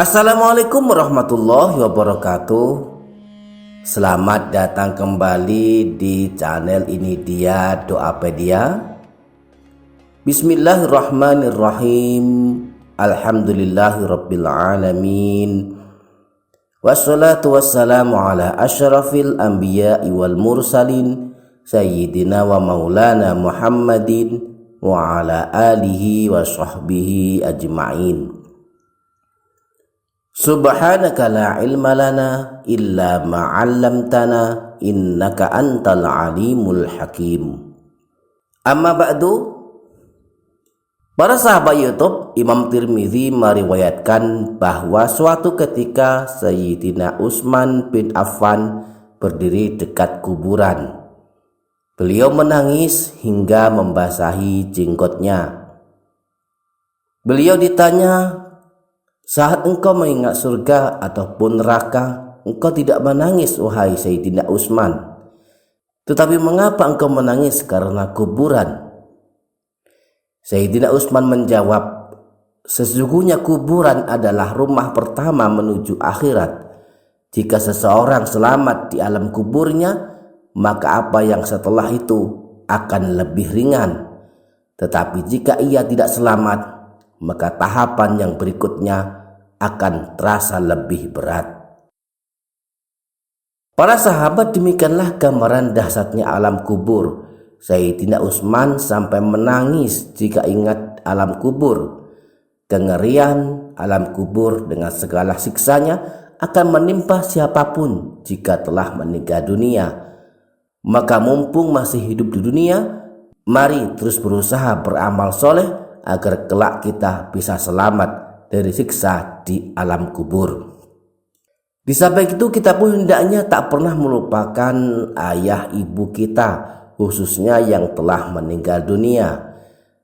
Assalamualaikum warahmatullahi wabarakatuh. Selamat datang kembali di channel ini dia Doapedia. Bismillahirrahmanirrahim. Alhamdulillahirabbil alamin. Wassalatu wassalamu ala asyrafil anbiya'i wal mursalin sayyidina wa maulana Muhammadin wa ala alihi wa sahbihi ajma'in. Subhanaka la ilma lana illa ma 'allamtana innaka antal alimul hakim. Amma ba'du. Para sahabat YouTube, Imam Tirmidzi meriwayatkan bahwa suatu ketika Sayyidina Utsman bin Affan berdiri dekat kuburan. Beliau menangis hingga membasahi jenggotnya. Beliau ditanya, "Saat engkau mengingat surga ataupun neraka, engkau tidak menangis, wahai Sayyidina Utsman. Tetapi mengapa engkau menangis karena kuburan?" Sayyidina Utsman menjawab, "Sesungguhnya kuburan adalah rumah pertama menuju akhirat. Jika seseorang selamat di alam kuburnya, maka apa yang setelah itu akan lebih ringan. Tetapi jika ia tidak selamat, maka tahapan yang berikutnya akan terasa lebih berat." Para sahabat, demikianlah gambaran dahsyatnya alam kubur. Sayyidina Utsman sampai menangis jika ingat alam kubur. Kengerian alam kubur dengan segala siksanya akan menimpa siapapun jika telah meninggal dunia. Maka mumpung masih hidup di dunia, mari terus berusaha beramal soleh agar kelak kita bisa selamat dari siksa di alam kubur. Di samping itu, kita pun hendaknya tak pernah melupakan ayah ibu kita, khususnya yang telah meninggal dunia.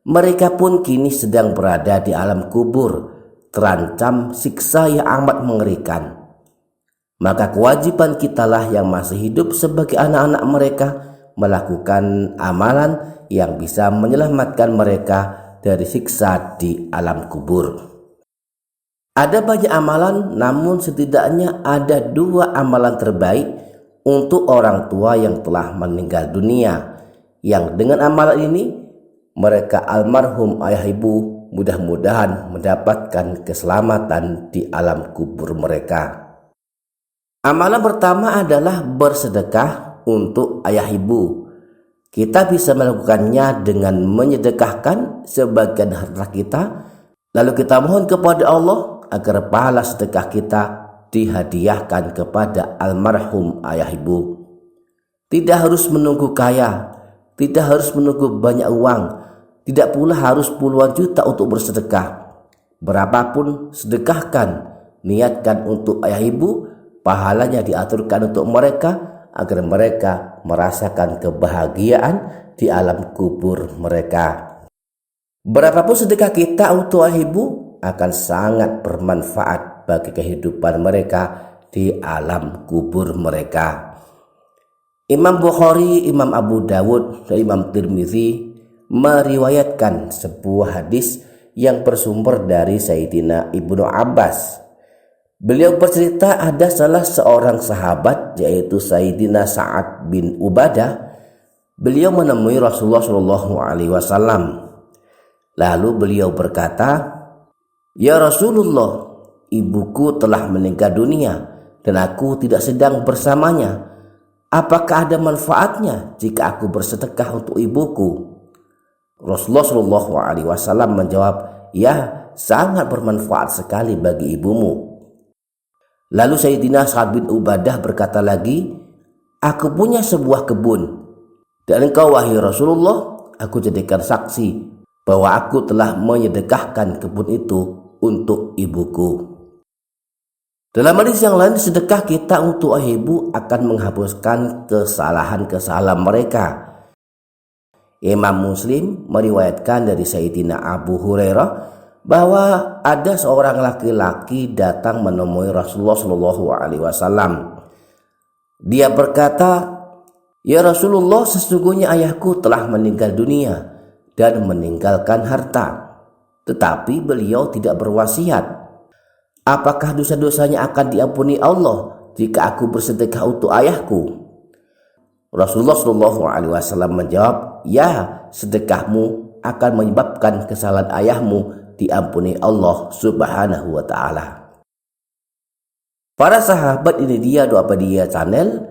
Mereka pun kini sedang berada di alam kubur, terancam siksa yang amat mengerikan. Maka kewajiban kitalah yang masih hidup sebagai anak-anak mereka melakukan amalan yang bisa menyelamatkan mereka dari siksa di alam kubur. Ada banyak amalan, namun setidaknya ada dua amalan terbaik untuk orang tua yang telah meninggal dunia, yang dengan amalan ini mereka almarhum ayah ibu mudah-mudahan mendapatkan keselamatan di alam kubur mereka. Amalan pertama adalah bersedekah untuk ayah ibu. Kita bisa melakukannya dengan menyedekahkan sebagian harta kita, lalu kita mohon kepada Allah agar pahala sedekah kita dihadiahkan kepada almarhum ayah ibu. Tidak harus menunggu kaya, tidak harus menunggu banyak uang, tidak pula harus puluhan juta untuk bersedekah. Berapapun sedekahkan, niatkan untuk ayah ibu, pahalanya diaturkan untuk mereka agar mereka merasakan kebahagiaan di alam kubur mereka. Berapapun sedekah kita untuk ayah ibu akan sangat bermanfaat bagi kehidupan mereka di alam kubur mereka. Imam Bukhari, Imam Abu Dawud, dan Imam Tirmidzi meriwayatkan sebuah hadis yang bersumber dari Sayyidina Ibnu Abbas. Beliau bercerita ada salah seorang sahabat, yaitu Sayyidina Sa'ad bin Ubadah. Beliau menemui Rasulullah SAW. Lalu beliau berkata, "Ya Rasulullah, ibuku telah meninggal dunia dan aku tidak sedang bersamanya. Apakah ada manfaatnya jika aku bersedekah untuk ibuku?" Rasulullah SAW menjawab, "Ya, sangat bermanfaat sekali bagi ibumu." Lalu Sayyidina Sa'ad bin Ubadah berkata lagi, "Aku punya sebuah kebun, dan engkau wahai Rasulullah, aku jadikan saksi bahwa aku telah menyedekahkan kebun itu untuk ibuku." Dalam hadis yang lain, sedekah kita untuk ayah ibu akan menghapuskan kesalahan-kesalahan mereka. Imam Muslim meriwayatkan dari Sayyidina Abu Hurairah bahwa ada seorang laki-laki datang menemui Rasulullah SAW. Dia berkata, "Ya Rasulullah, sesungguhnya ayahku telah meninggal dunia dan meninggalkan harta, tetapi beliau tidak berwasiat. apakah dosa-dosanya akan diampuni Allah jika aku bersedekah untuk ayahku? Rasulullah SAW menjawab, ya, sedekahmu akan menyebabkan kesalahan ayahmu diampuni Allah Subhanahu wa Ta'ala. Para sahabat, ini dia Doa Pedia Channel.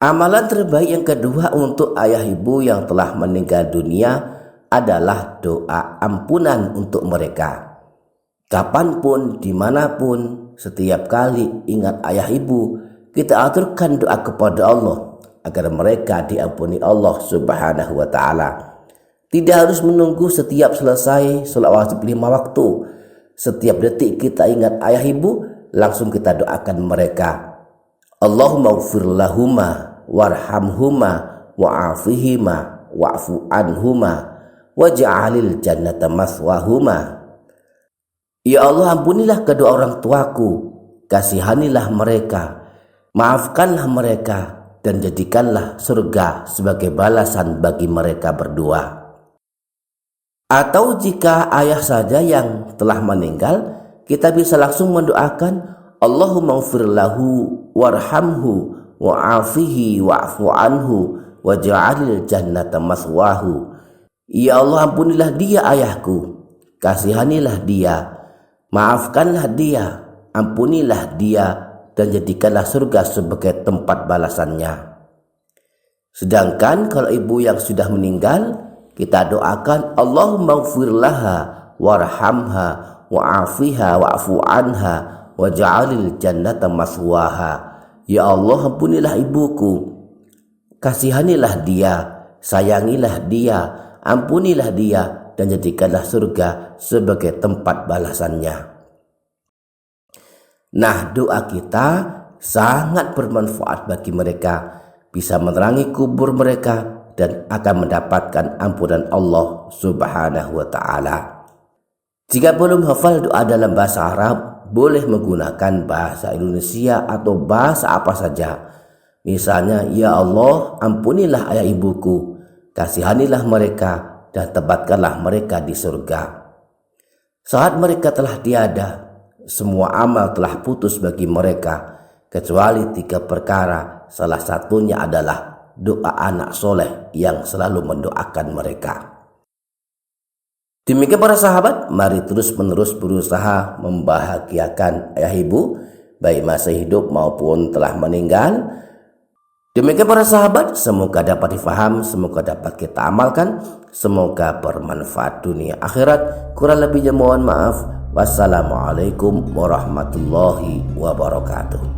Amalan terbaik yang kedua untuk ayah ibu yang telah meninggal dunia adalah doa ampunan untuk mereka. Kapanpun, dimanapun, setiap kali ingat ayah ibu, kita aturkan doa kepada Allah agar mereka diampuni Allah Subhanahu wa Ta'ala. Tidak harus menunggu setiap selesai sholat wajib 5 waktu. Setiap detik kita ingat ayah ibu, langsung kita doakan mereka. Allahumma ighfir lahuma warhamhuma wa'afihima wa'fu anhuma waj'alil jannata maswahuma. Ya Allah, ampunilah kedua orang tuaku, kasihanilah mereka, maafkanlah mereka, dan jadikanlah surga sebagai balasan bagi mereka berdua. Atau jika ayah saja yang telah meninggal, kita bisa langsung mendoakan Allahumma ighfir lahu warhamhu wa'afihi wa'fu anhu waj'alil jannata maswahu. Ya Allah, ampunilah dia ayahku, kasihanilah dia, maafkanlah dia, ampunilah dia, dan jadikanlah surga sebagai tempat balasannya. Sedangkan kalau ibu yang sudah meninggal, kita doakan Allahumma ighfir laha warhamha wa'afiha wa'fu anha waj'alil jannata maswaha. Ya Allah, ampunilah ibuku, kasihanilah dia, sayangilah dia, ampunilah dia, dan jadikanlah surga sebagai tempat balasannya. Nah, doa kita sangat bermanfaat bagi mereka, bisa menerangi kubur mereka dan akan mendapatkan ampunan Allah Subhanahu wa Ta'ala. Jika belum hafal doa dalam bahasa Arab, boleh menggunakan bahasa Indonesia atau bahasa apa saja. Misalnya, ya Allah, ampunilah ayah ibuku, kasihanilah mereka, dan tempatkanlah mereka di surga. Saat mereka telah tiada, semua amal telah putus bagi mereka, kecuali 3 perkara. Salah satunya adalah doa anak soleh yang selalu mendoakan mereka. Demikian para sahabat, mari terus-menerus berusaha membahagiakan ayah ibu, baik masih hidup maupun telah meninggal. Demikian para sahabat, semoga dapat difaham, semoga dapat kita amalkan, semoga bermanfaat dunia akhirat. Kurang lebihnya mohon maaf. Wassalamualaikum warahmatullahi wabarakatuh.